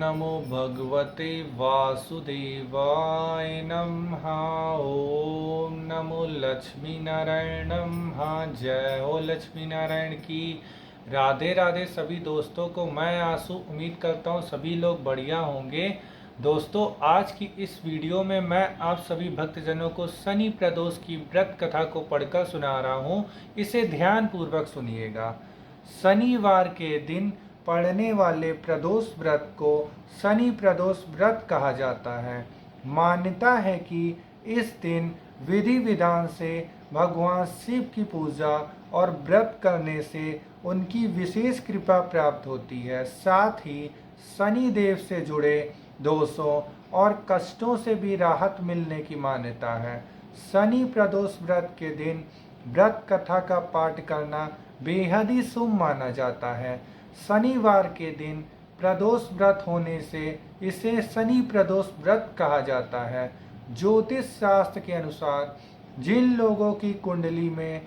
नमो भगवते वासुदेवाय नमः। ओम नमो लक्ष्मी नारायण नमः। जय हो लक्ष्मी नारायण की। राधे राधे सभी दोस्तों को। मैं आंसू उम्मीद करता हूँ सभी लोग बढ़िया होंगे। दोस्तों, आज की इस वीडियो में मैं आप सभी भक्तजनों को शनि प्रदोष की व्रत कथा को पढ़कर सुना रहा हूँ। इसे ध्यान पूर्वक सुनिएगा। शनिवार के दिन पढ़ने वाले प्रदोष व्रत को शनि प्रदोष व्रत कहा जाता है। मान्यता है कि इस दिन विधि विधान से भगवान शिव की पूजा और व्रत करने से उनकी विशेष कृपा प्राप्त होती है। साथ ही शनि देव से जुड़े दोषों और कष्टों से भी राहत मिलने की मान्यता है। शनि प्रदोष व्रत के दिन व्रत कथा का पाठ करना बेहद ही शुभ माना जाता है। शनिवार के दिन प्रदोष व्रत होने से इसे शनि प्रदोष व्रत कहा जाता है। ज्योतिष शास्त्र के अनुसार जिन लोगों की कुंडली में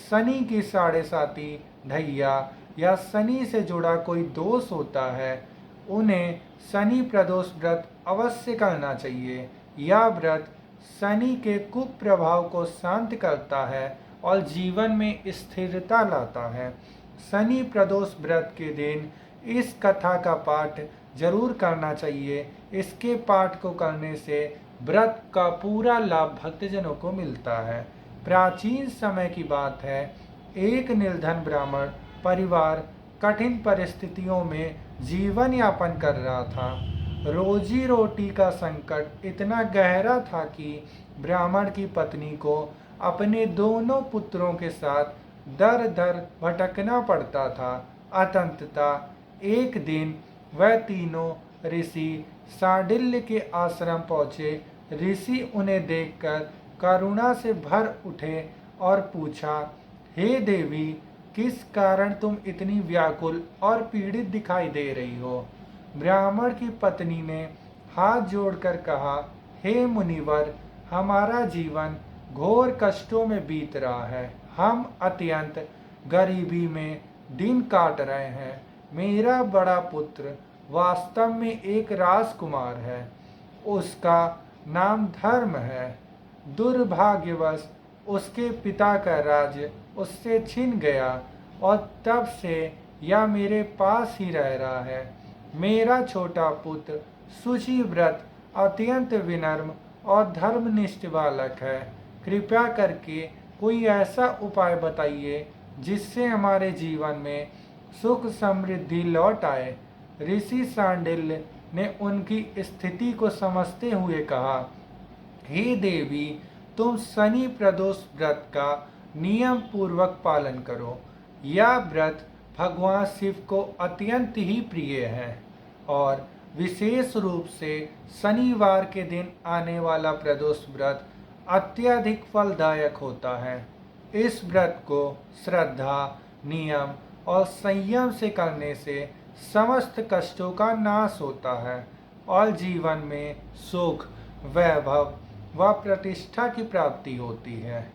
शनि की साढ़े साती ढैया या शनि से जुड़ा कोई दोष होता है, उन्हें शनि प्रदोष व्रत अवश्य करना चाहिए। यह व्रत शनि के कुप्रभाव को शांत करता है और जीवन में स्थिरता लाता है। शनि प्रदोष व्रत के दिन इस कथा का पाठ जरूर करना चाहिए। इसके पाठ को करने से व्रत का पूरा लाभ भक्तजनों को मिलता है। प्राचीन समय की बात है, एक निर्धन ब्राह्मण परिवार कठिन परिस्थितियों में जीवन यापन कर रहा था। रोजी रोटी का संकट इतना गहरा था कि ब्राह्मण की पत्नी को अपने दोनों पुत्रों के साथ दर दर भटकना पड़ता था। अंततः एक दिन वह तीनों ऋषि सांडिल्य के आश्रम पहुँचे। ऋषि उन्हें देखकर करुणा से भर उठे और पूछा, हे देवी, किस कारण तुम इतनी व्याकुल और पीड़ित दिखाई दे रही हो? ब्राह्मण की पत्नी ने हाथ जोड़कर कहा, हे मुनिवर, हमारा जीवन घोर कष्टों में बीत रहा है। हम अत्यंत गरीबी में दिन काट रहे हैं। मेरा बड़ा पुत्र वास्तव में एक राजकुमार है। उसका नाम धर्म है। दुर्भाग्यवश उसके पिता का राज्य उससे छिन गया और तब से यह मेरे पास ही रह रहा है। मेरा छोटा पुत्र शुचिव्रत अत्यंत विनम्र और धर्मनिष्ठ बालक है। कृपया करके कोई ऐसा उपाय बताइए जिससे हमारे जीवन में सुख समृद्धि लौट आए। ऋषि सांडिल्य ने उनकी स्थिति को समझते हुए कहा, हे देवी, तुम शनि प्रदोष व्रत का नियम पूर्वक पालन करो। यह व्रत भगवान शिव को अत्यंत ही प्रिय है और विशेष रूप से शनिवार के दिन आने वाला प्रदोष व्रत अत्यधिक फलदायक होता है। इस व्रत को श्रद्धा, नियम और संयम से करने से समस्त कष्टों का नाश होता है और जीवन में सुख, वैभव व प्रतिष्ठा की प्राप्ति होती है।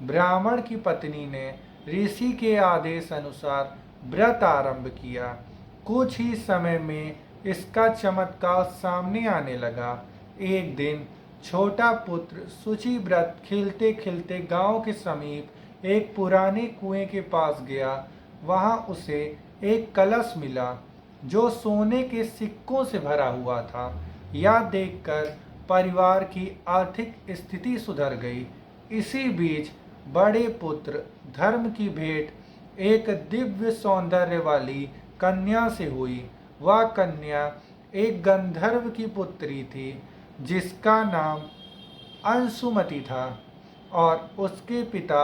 ब्राह्मण की पत्नी ने ऋषि के आदेश अनुसार व्रत आरंभ किया। कुछ ही समय में इसका चमत्कार सामने आने लगा। एक दिन छोटा पुत्र शुचि व्रत खेलते खेलते गांव के समीप एक पुराने कुएं के पास गया। वहां उसे एक कलश मिला जो सोने के सिक्कों से भरा हुआ था। यह देखकर परिवार की आर्थिक स्थिति सुधर गई। इसी बीच बड़े पुत्र धर्म की भेंट एक दिव्य सौंदर्य वाली कन्या से हुई। वह कन्या एक गंधर्व की पुत्री थी जिसका नाम अंशुमति था और उसके पिता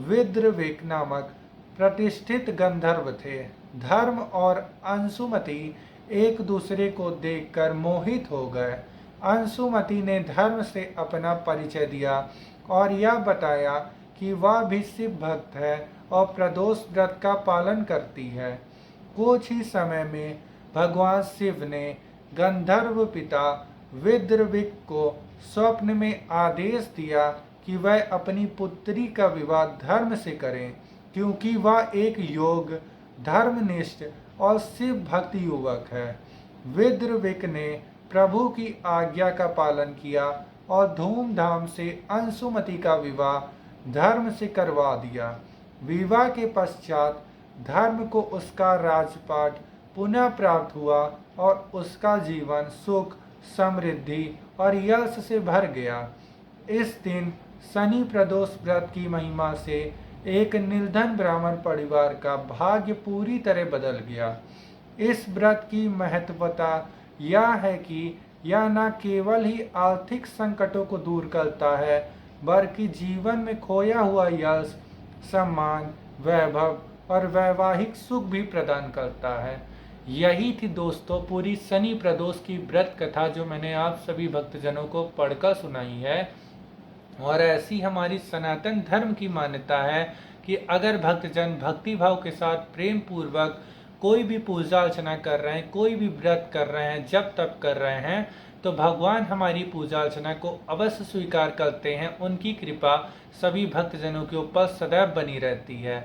विद्रविक नामक प्रतिष्ठित गंधर्व थे। धर्म और अंशुमति एक दूसरे को देखकर मोहित हो गए। अंशुमति ने धर्म से अपना परिचय दिया और यह बताया कि वह भी शिव भक्त है और प्रदोष व्रत का पालन करती है। कुछ ही समय में भगवान शिव ने गंधर्व पिता विद्रविक को स्वप्न में आदेश दिया कि वह अपनी पुत्री का विवाह धर्म से करें, क्योंकि वह एक योग्य, धर्मनिष्ठ और शिव भक्त युवक है। विद्रविक ने प्रभु की आज्ञा का पालन किया और धूमधाम से अंशुमति का विवाह धर्म से करवा दिया। विवाह के पश्चात धर्म को उसका राजपाट पुनः प्राप्त हुआ और उसका जीवन सुख, समृद्धि और यश से भर गया। इस दिन शनि प्रदोष व्रत की महिमा से एक निर्धन ब्राह्मण परिवार का भाग्य पूरी तरह बदल गया। इस व्रत की महत्वता यह है कि यह न केवल ही आर्थिक संकटों को दूर करता है, बल्कि जीवन में खोया हुआ यश, सम्मान, वैभव और वैवाहिक सुख भी प्रदान करता है। यही थी दोस्तों पूरी शनि प्रदोष की व्रत कथा जो मैंने आप सभी भक्तजनों को पढ़कर सुनाई है। और ऐसी हमारी सनातन धर्म की मान्यता है कि अगर भक्तजन भक्ति भाव के साथ प्रेम पूर्वक कोई भी पूजा अर्चना कर रहे हैं, कोई भी व्रत कर रहे हैं, जब तप कर रहे हैं, तो भगवान हमारी पूजा अर्चना को अवश्य स्वीकार करते हैं। उनकी कृपा सभी भक्तजनों के ऊपर सदैव बनी रहती है।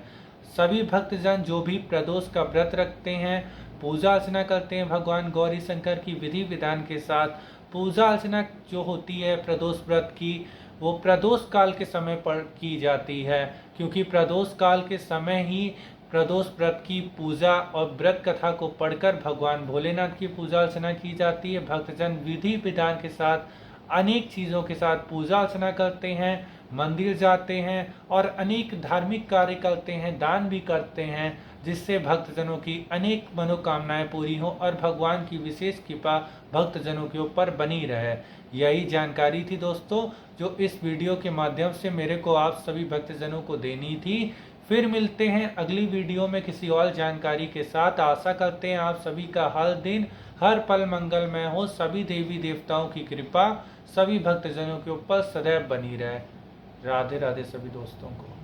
सभी भक्तजन जो भी प्रदोष का व्रत रखते हैं, पूजा अर्चना करते हैं, भगवान गौरी शंकर की विधि विधान के साथ पूजा अर्चना जो होती है प्रदोष व्रत की, वो प्रदोष काल के समय पर की जाती है, क्योंकि प्रदोष काल के समय ही प्रदोष व्रत की पूजा और व्रत कथा को पढ़कर भगवान भोलेनाथ की पूजा अर्चना की जाती है। भक्तजन विधि विधान के साथ अनेक चीज़ों के साथ पूजा अर्चना करते हैं, मंदिर जाते हैं और अनेक धार्मिक कार्य करते हैं, दान भी करते हैं, जिससे भक्तजनों की अनेक मनोकामनाएं पूरी हों और भगवान की विशेष कृपा भक्तजनों के ऊपर बनी रहे। यही जानकारी थी दोस्तों जो इस वीडियो के माध्यम से मेरे को आप सभी भक्तजनों को देनी थी। फिर मिलते हैं अगली वीडियो में किसी और जानकारी के साथ। आशा करते हैं आप सभी का हर दिन हर पल मंगलमय हो। सभी देवी देवताओं की कृपा सभी भक्तजनों के ऊपर सदैव बनी रहे। राधे राधे सभी दोस्तों को।